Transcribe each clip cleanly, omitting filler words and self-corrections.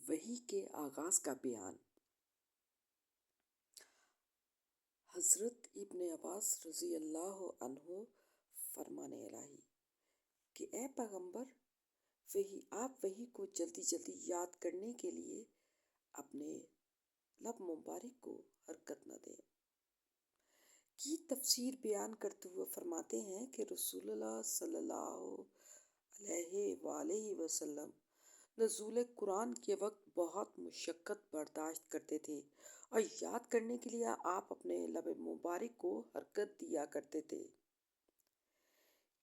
وحی کے آغاز کا بیان۔ حضرت ابن عباس رضی اللہ عنہ فرمانے الہی کہ اے پیغمبر، آپ وحی کو جلدی جلدی یاد کرنے کے لیے اپنے لب مبارک کو حرکت نہ دیں۔ کی تفسیر بیان کرتے ہوئے فرماتے ہیں کہ رسول اللہ صلی اللہ علیہ وآلہ وسلم نزول قرآن کے وقت بہت مشقت برداشت کرتے تھے اور یاد کرنے کے لیے آپ اپنے لب مبارک کو حرکت دیا کرتے تھے۔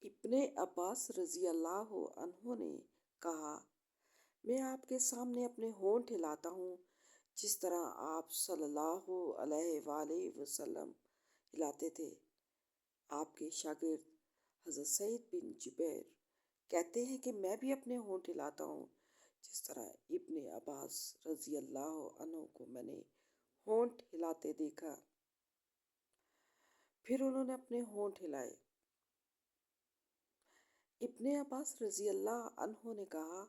ابن عباس رضی اللہ عنہ نے کہا، میں آپ کے سامنے اپنے ہونٹ ہلاتا ہوں جس طرح آپ صلی اللہ علیہ وآلہ وسلم ہلاتے تھے۔ آپ کے شاگرد حضرت سعید بن جبیر کہتے ہیں کہ میں بھی اپنے ہونٹ ہلاتا ہوں جس طرح ابن عباس رضی اللہ عنہ کو میں نے ہونٹ ہلاتے دیکھا۔ پھر انہوں نے اپنے ہونٹ ہلائے۔ ابن عباس رضی اللہ عنہ نے کہا،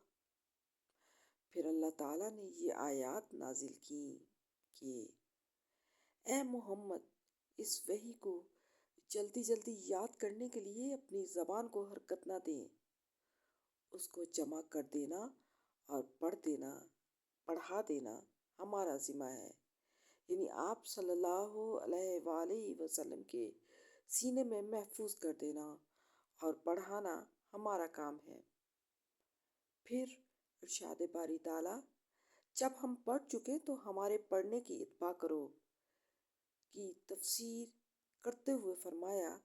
پھر اللہ تعالیٰ نے یہ آیات نازل کیں کہ اے محمد، اس وحی کو جلدی جلدی یاد کرنے کے لیے اپنی زبان کو حرکت نہ دیں، اس کو جمع کر دینا اور پڑھا دینا ہمارا ذمہ ہے، یعنی آپ صلی اللہ علیہ وآلہ وسلم کے سینے میں محفوظ کر دینا اور پڑھانا ہمارا کام ہے۔ پھر ارشاد باری تعالیٰ، جب ہم پڑھ چکے تو ہمارے پڑھنے کی اتباع کرو کی تفسیر کرتے ہوئے فرمایا،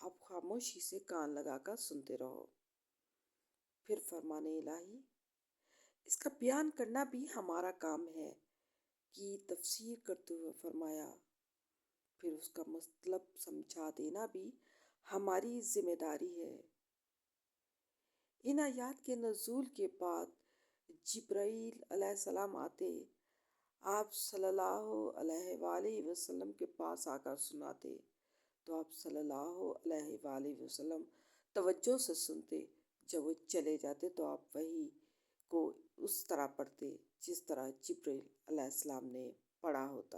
آپ خاموشی سے کان لگا کر سنتے رہو۔ پھر فرمانے الہی، اس کا بیان کرنا بھی ہمارا کام ہے کی تفسیر کرتے ہوئے فرمایا، پھر اس کا مطلب سمجھا دینا بھی ہماری ذمہ داری ہے۔ ان آیات کے نزول کے بعد جبرائیل علیہ السلام آتے، آپ صلی اللہ علیہ وآلہ وسلم کے پاس آ کر سناتے تو آپ صلی اللہ علیہ وآلہ وسلم توجہ سے سنتے۔ جب وہ چلے جاتے تو آپ وحی کو اس طرح پڑھتے جس طرح جبرائیل علیہ السلام نے پڑھا ہوتا۔